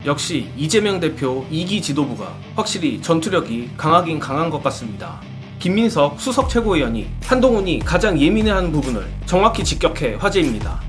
역시 이재명 대표 2기 지도부가 확실히 전투력이 강하긴 강한 것 같습니다. 김민석 수석 최고위원이 한동훈이 가장 예민해하는 부분을 정확히 직격해 화제입니다.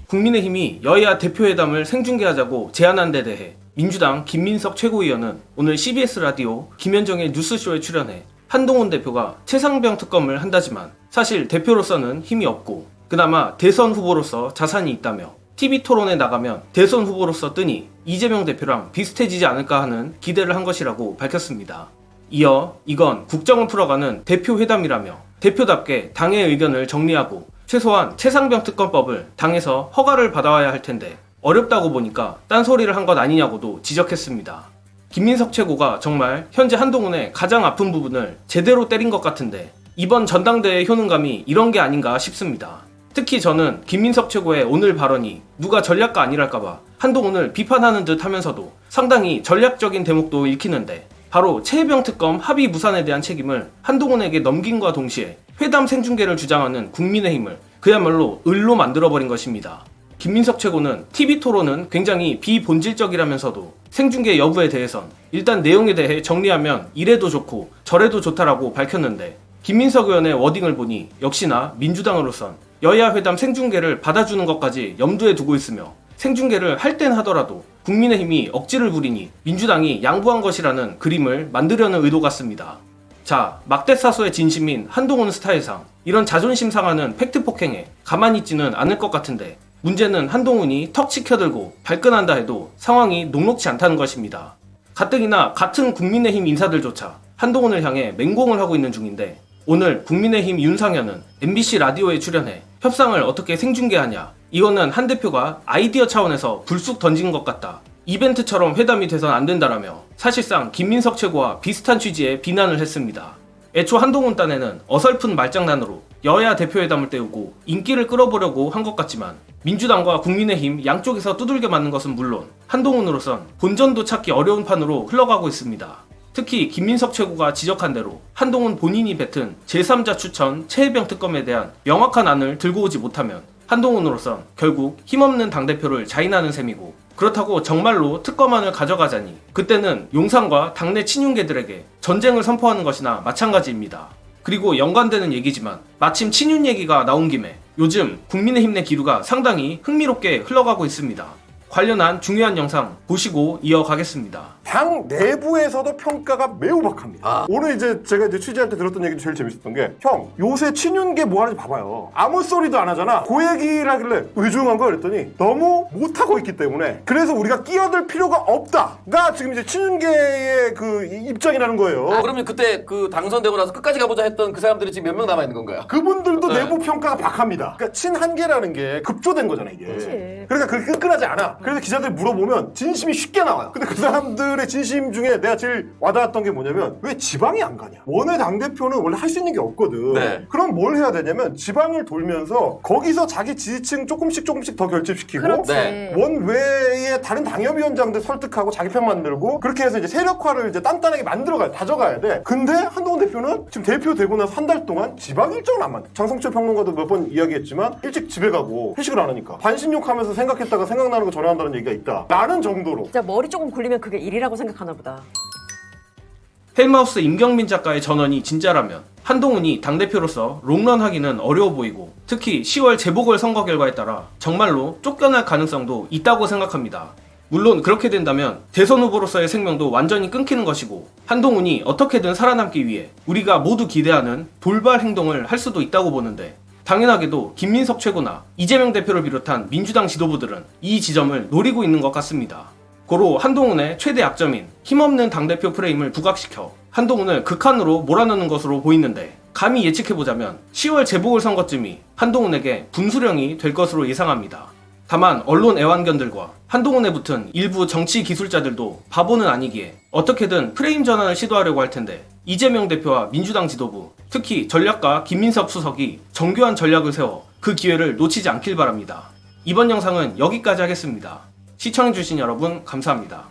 국민의힘이 여야 대표회담을 생중계하자고 제안한 데 대해 민주당 김민석 최고위원은 오늘 CBS 라디오 김현정의 뉴스쇼에 출연해 한동훈 대표가 최상병 특검을 한다지만 사실 대표로서는 힘이 없고 그나마 대선 후보로서 자산이 있다며 TV 토론에 나가면 대선 후보로서 뜨니 이재명 대표랑 비슷해지지 않을까 하는 기대를 한 것이라고 밝혔습니다. 이어 이건 국정을 풀어가는 대표회담이라며 대표답게 당의 의견을 정리하고 최소한 최상병 특검법을 당에서 허가를 받아와야 할 텐데 어렵다고 보니까 딴소리를 한 것 아니냐고도 지적했습니다. 김민석 최고가 정말 현재 한동훈의 가장 아픈 부분을 제대로 때린 것 같은데 이번 전당대회 효능감이 이런 게 아닌가 싶습니다. 특히 저는 김민석 최고의 오늘 발언이 누가 전략가 아니랄까봐 한동훈을 비판하는 듯 하면서도 상당히 전략적인 대목도 읽히는데 바로 최혜병 특검 합의 무산에 대한 책임을 한동훈에게 넘긴과 동시에 회담 생중계를 주장하는 국민의힘을 그야말로 을로 만들어버린 것입니다. 김민석 최고는 TV 토론은 굉장히 비본질적이라면서도 생중계 여부에 대해선 일단 내용에 대해 정리하면 이래도 좋고 저래도 좋다라고 밝혔는데 김민석 의원의 워딩을 보니 역시나 민주당으로선 여야 회담 생중계를 받아주는 것까지 염두에 두고 있으며 생중계를 할 땐 하더라도 국민의힘이 억지를 부리니 민주당이 양보한 것이라는 그림을 만들려는 의도 같습니다. 자, 막대사소의 진심인 한동훈 스타일상 이런 자존심 상하는 팩트 폭행에 가만히 있지는 않을 것 같은데 문제는 한동훈이 턱 치켜들고 발끈한다 해도 상황이 녹록지 않다는 것입니다. 가뜩이나 같은 국민의힘 인사들조차 한동훈을 향해 맹공을 하고 있는 중인데 오늘 국민의힘 윤상현은 MBC 라디오에 출연해 협상을 어떻게 생중계하냐, 이거는 한 대표가 아이디어 차원에서 불쑥 던진 것 같다, 이벤트처럼 회담이 돼선 안 된다라며 사실상 김민석 최고와 비슷한 취지의 비난을 했습니다. 애초 한동훈 딴에는 어설픈 말장난으로 여야 대표회담을 때우고 인기를 끌어보려고 한 것 같지만 민주당과 국민의힘 양쪽에서 두들겨 맞는 것은 물론 한동훈으로선 본전도 찾기 어려운 판으로 흘러가고 있습니다. 특히 김민석 최고가 지적한 대로 한동훈 본인이 뱉은 제3자 추천 최혜병 특검에 대한 명확한 안을 들고 오지 못하면 한동훈으로선 결국 힘없는 당대표를 자인하는 셈이고, 그렇다고 정말로 특검안을 가져가자니 그때는 용산과 당내 친윤계들에게 전쟁을 선포하는 것이나 마찬가지입니다. 그리고 연관되는 얘기지만 마침 친윤 얘기가 나온 김에 요즘 국민의힘 내 기류가 상당히 흥미롭게 흘러가고 있습니다. 관련한 중요한 영상 보시고 이어가겠습니다. 당 내부에서도 평가가 매우 박합니다. 오늘 제가 취재할 때 들었던 얘기도 제일 재밌었던 게, 형 요새 친윤계 뭐 하는지 봐봐요. 아무 소리도 안 하잖아. 그 얘기를 하길래 왜 조용한 거야 그랬더니 너무 못하고 있기 때문에 그래서 우리가 끼어들 필요가 없다가 지금 이제 친윤계의 그 입장이라는 거예요. 그러면 그때 그 당선되고 나서 끝까지 가보자 했던 그 사람들이 지금 몇 명 남아있는 건가요? 그분들도 내부 평가가 박합니다. 그러니까 친한계라는 게 급조된 거잖아 이게. 그치. 그러니까 그게 끈끈하지 않아. 그래서 기자들 물어보면 진심이 쉽게 나와요. 근데 그 사람들의 진심 중에 내가 제일 와닿았던 게 뭐냐면 왜 지방이 안 가냐. 원외 당대표는 원래 할 수 있는 게 없거든. 네. 그럼 뭘 해야 되냐면 지방을 돌면서 거기서 자기 지지층 조금씩 더 결집시키고 그렇지. 네. 원외의 다른 당협위원장들 설득하고 자기 편 만들고 그렇게 해서 이제 세력화를 이제 단단하게 만들어가야 다져가야 돼. 근데 한동훈 대표는 지금 대표 되고 나서 한 달 동안 지방 일정을 안 만들어. 장성철 평론가도 몇 번 이야기했지만 일찍 집에 가고 회식을 안 하니까 반신욕하면서 생각했다가 생각나는 거 전화한다는 얘기가 있다 라는 정도로. 진짜 머리 조금 굴리면 그게 일이라고 생각하나 보다. 헬마우스 임경민 작가의 전언이 진짜라면 한동훈이 당대표로서 롱런하기는 어려워 보이고 특히 10월 재보궐선거 결과에 따라 정말로 쫓겨날 가능성도 있다고 생각합니다. 물론 그렇게 된다면 대선 후보로서의 생명도 완전히 끊기는 것이고 한동훈이 어떻게든 살아남기 위해 우리가 모두 기대하는 돌발 행동을 할 수도 있다고 보는데 당연하게도 김민석 최고나 이재명 대표를 비롯한 민주당 지도부들은 이 지점을 노리고 있는 것 같습니다. 고로 한동훈의 최대 약점인 힘없는 당대표 프레임을 부각시켜 한동훈을 극한으로 몰아넣는 것으로 보이는데 감히 예측해보자면 10월 재보궐선거쯤이 한동훈에게 분수령이 될 것으로 예상합니다. 다만 언론 애완견들과 한동훈에 붙은 일부 정치 기술자들도 바보는 아니기에 어떻게든 프레임 전환을 시도하려고 할 텐데 이재명 대표와 민주당 지도부, 특히 전략가 김민석 수석이 정교한 전략을 세워 그 기회를 놓치지 않길 바랍니다. 이번 영상은 여기까지 하겠습니다. 시청해주신 여러분 감사합니다.